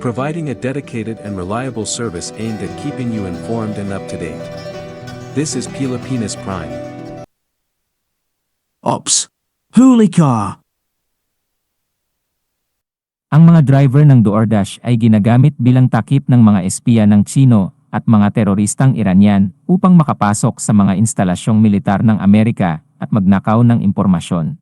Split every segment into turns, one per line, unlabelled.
Providing a dedicated and reliable service aimed at keeping you informed and up to date. This is Pilipinas Prime.
Ops! Huli ka!
Ang mga driver ng DoorDash ay ginagamit bilang takip ng mga espiya ng Tsino at mga teroristang Iranian upang makapasok sa mga instalasyong militar ng Amerika at magnakaw ng impormasyon.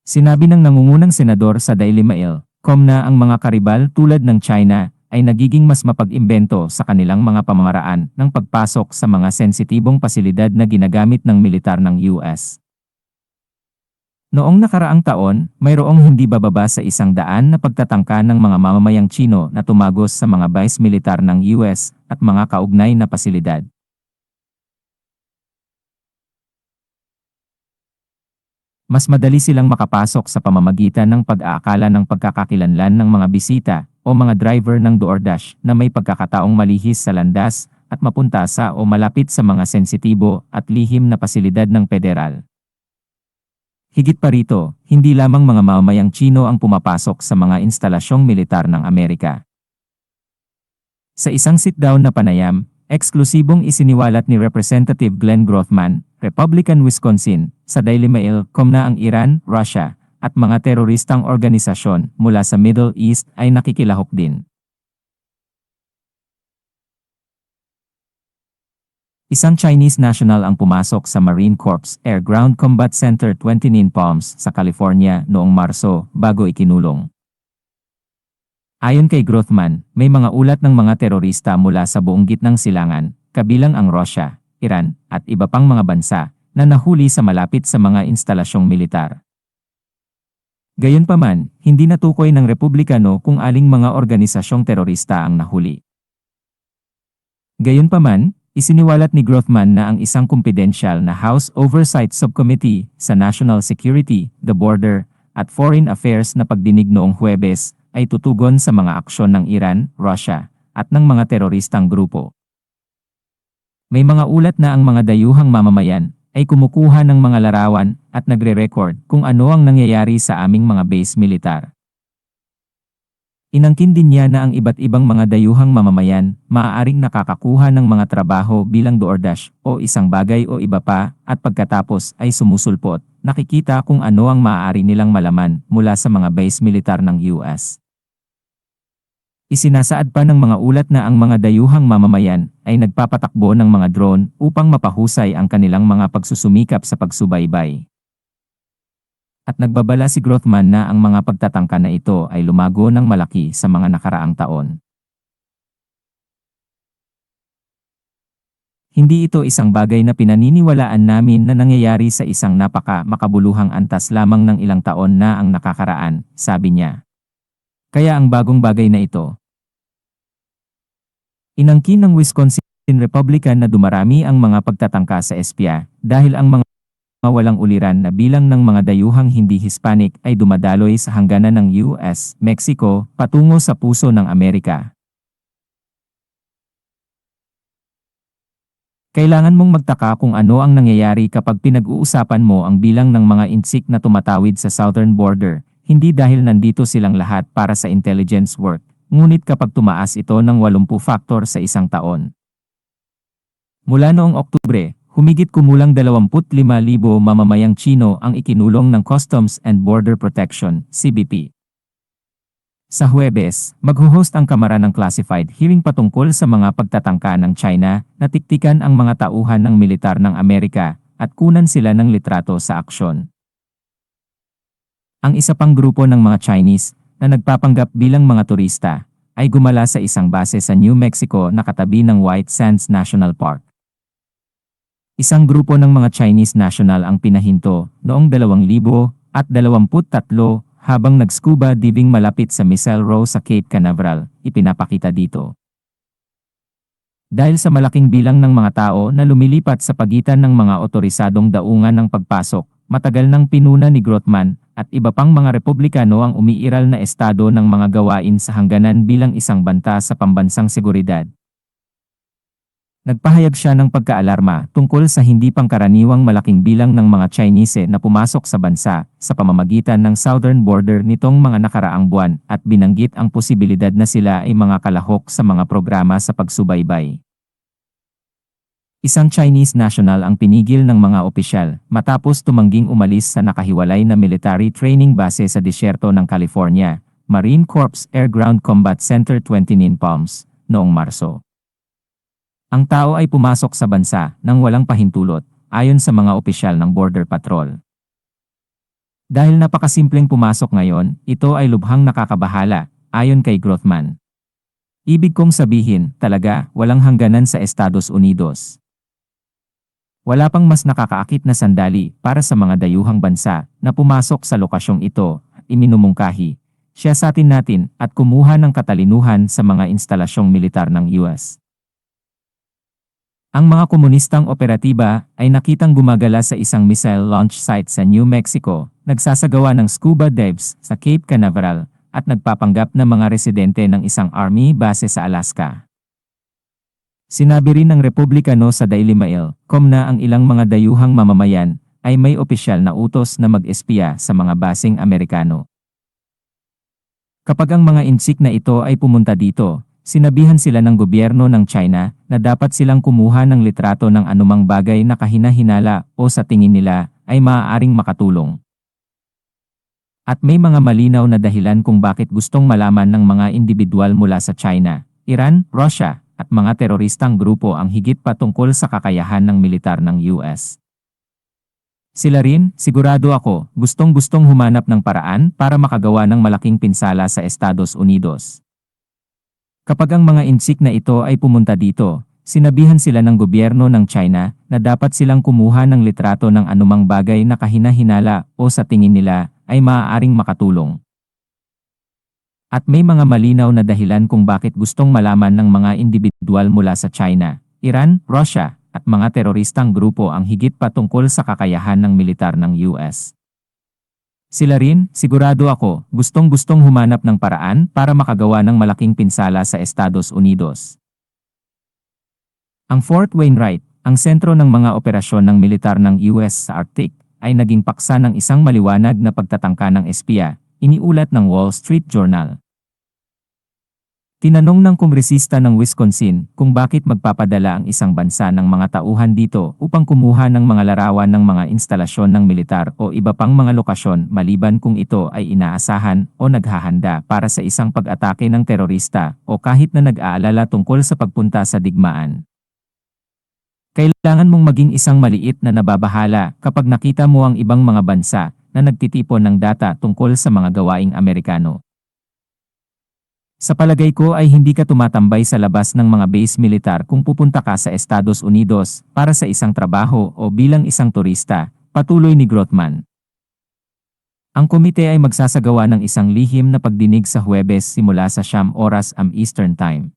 Sinabi ng nangungunang senador sa Daily Mail, na ang mga karibal tulad ng China ay nagiging mas mapag-imbento sa kanilang mga pamamaraan ng pagpasok sa mga sensitibong pasilidad na ginagamit ng militar ng US. Noong nakaraang taon, mayroong hindi bababa sa 100 na pagtatangka ng mga mamamayang Tsino na tumagos sa mga base militar ng US at mga kaugnay na pasilidad. Mas madali silang makapasok sa pamamagitan ng pag-aakala ng pagkakakilanlan ng mga bisita o mga driver ng DoorDash na may pagkakataong malihis sa landas at mapunta sa o malapit sa mga sensitibo at lihim na pasilidad ng federal. Higit pa rito, hindi lamang mga mamamayang Tsino ang pumapasok sa mga instalasyong militar ng Amerika. Sa isang sit-down na panayam, eksklusibong isiniwalat ni Representative Glenn Grothman, Republican Wisconsin, sa Daily Mail na ang Iran, Russia, at mga teroristang organisasyon mula sa Middle East ay nakikilahok din. Isang Chinese national ang pumasok sa Marine Corps Air Ground Combat Center 29 Palms sa California noong Marso bago ikinulong. Ayon kay Grothman, may mga ulat ng mga terorista mula sa buong gitnang silangan, kabilang ang Russia, Iran, at iba pang mga bansa, na nahuli sa malapit sa mga instalasyong militar. Gayunpaman, hindi natukoy ng Republikano kung aling mga organisasyong terorista ang nahuli. Gayunpaman, isiniwalat ni Grothman na ang isang kumpidensyal na House Oversight Subcommittee sa National Security, the Border, at Foreign Affairs na pagdinig noong Huwebes ay tutugon sa mga aksyon ng Iran, Russia, at ng mga teroristang grupo. May mga ulat na ang mga dayuhang mamamayan ay kumukuha ng mga larawan at nagre-record kung ano ang nangyayari sa aming mga base militar. Inangkin din niya na ang iba't ibang mga dayuhang mamamayan maaaring nakakakuha ng mga trabaho bilang DoorDash o isang bagay o iba pa at pagkatapos ay sumusulpot, nakikita kung ano ang maaari nilang malaman mula sa mga base militar ng US. Isinasaad pa ng mga ulat na ang mga dayuhang mamamayan ay nagpapatakbo ng mga drone upang mapahusay ang kanilang mga pagsusumikap sa pagsubaybay. At nagbabala si Grothman na ang mga pagtatangka na ito ay lumago ng malaki sa mga nakaraang taon. Hindi ito isang bagay na pinaniniwalaan namin na nangyayari sa isang makabuluhang antas lamang ng ilang taon na ang nakakaraan, sabi niya. Kaya ang bagong bagay na ito. Inangkin ng Wisconsin Republican na dumarami ang mga pagtatangka sa espya dahil ang mga walang uliran na bilang ng mga dayuhang hindi Hispanic ay dumadaloy sa hangganan ng US, Mexico, patungo sa puso ng Amerika. Kailangan mong magtaka kung ano ang nangyayari kapag pinag-uusapan mo ang bilang ng mga insik na tumatawid sa southern border, hindi dahil nandito silang lahat para sa intelligence work, ngunit kapag tumaas ito ng 80 factor sa isang taon. Mula noong Oktubre, humigit kumulang 25,000 mamamayang Tsino ang ikinulong ng Customs and Border Protection, CBP. Sa Huwebes, magho-host ang Kamara ng Classified Hearing patungkol sa mga pagtatangka ng China na tiktikan ang mga tauhan ng militar ng Amerika at kunan sila ng litrato sa aksyon. Ang isa pang grupo ng mga Chinese na nagpapanggap bilang mga turista ay gumala sa isang base sa New Mexico na katabi ng White Sands National Park. Isang grupo ng mga Chinese national ang pinahinto noong 2023 habang nag-scuba diving malapit sa Missile Row sa Cape Canaveral, ipinapakita dito. Dahil sa malaking bilang ng mga tao na lumilipat sa pagitan ng mga otorisadong daungan ng pagpasok, matagal nang pinuna ni Grothman at iba pang mga Republikano ang umiiral na estado ng mga gawain sa hangganan bilang isang banta sa pambansang seguridad. Nagpahayag siya ng pagkaalarma tungkol sa hindi pangkaraniwang malaking bilang ng mga Chinese na pumasok sa bansa sa pamamagitan ng southern border nitong mga nakaraang buwan at binanggit ang posibilidad na sila ay mga kalahok sa mga programa sa pagsubaybay. Isang Chinese national ang pinigil ng mga opisyal matapos tumangging umalis sa nakahiwalay na military training base sa disyerto ng California, Marine Corps Air Ground Combat Center 29 Palms, noong Marso. Ang tao ay pumasok sa bansa nang walang pahintulot, ayon sa mga opisyal ng Border Patrol. Dahil napakasimpleng pumasok ngayon, ito ay lubhang nakakabahala, ayon kay Grothman. Ibig kong sabihin, talaga, walang hangganan sa Estados Unidos. Wala pang mas nakakaakit na sandali para sa mga dayuhang bansa na pumasok sa lokasyong ito, iminumungkahi. Siya sa atin natin at kumuha ng katalinuhan sa mga instalasyong militar ng US. Ang mga komunistang operatiba ay nakitang gumagala sa isang missile launch site sa New Mexico, nagsasagawa ng scuba dives sa Cape Canaveral, at nagpapanggap na mga residente ng isang army base sa Alaska. Sinabi rin ng Republikano sa Daily Mail, na ang ilang mga dayuhang mamamayan ay may opisyal na utos na mag-espiya sa mga basing Amerikano. Kapag ang mga insik na ito ay pumunta dito, sinabihan sila ng gobyerno ng China na dapat silang kumuha ng litrato ng anumang bagay na kahina-hinala o sa tingin nila ay maaaring makatulong. At may mga malinaw na dahilan kung bakit gustong malaman ng mga individual mula sa China, Iran, Russia, at mga teroristang grupo ang higit pa tungkol sa kakayahan ng militar ng US. Sila rin, sigurado ako, gustong-gustong humanap ng paraan para makagawa ng malaking pinsala sa Estados Unidos. Kapag ang mga insik na ito ay pumunta dito, sinabihan sila ng gobyerno ng China na dapat silang kumuha ng litrato ng anumang bagay na kahina-hinala o sa tingin nila ay maaaring makatulong. At may mga malinaw na dahilan kung bakit gustong malaman ng mga individual mula sa China, Iran, Russia, at mga teroristang grupo ang higit pa tungkol sa kakayahan ng militar ng US. Sila rin, sigurado ako, gustong-gustong humanap ng paraan para makagawa ng malaking pinsala sa Estados Unidos. Ang Fort Wainwright, ang sentro ng mga operasyon ng militar ng US sa Arctic, ay naging paksa ng isang maliwanag na pagtatangka ng espiya, iniulat ng Wall Street Journal. Tinanong ng kongresista ng Wisconsin kung bakit magpapadala ang isang bansa ng mga tauhan dito upang kumuha ng mga larawan ng mga instalasyon ng militar o iba pang mga lokasyon maliban kung ito ay inaasahan o naghahanda para sa isang pag-atake ng terorista o kahit na nag-aalala tungkol sa pagpunta sa digmaan. Kailangan mong maging isang maliit na nababahala kapag nakita mo ang ibang mga bansa na nagtitipon ng data tungkol sa mga gawaing Amerikano. Sa palagay ko ay hindi ka tumatambay sa labas ng mga base militar kung pupunta ka sa Estados Unidos para sa isang trabaho o bilang isang turista, patuloy ni Grothman. Ang komite ay magsasagawa ng isang lihim na pagdinig sa Huwebes simula sa 9:00 AM Eastern Time.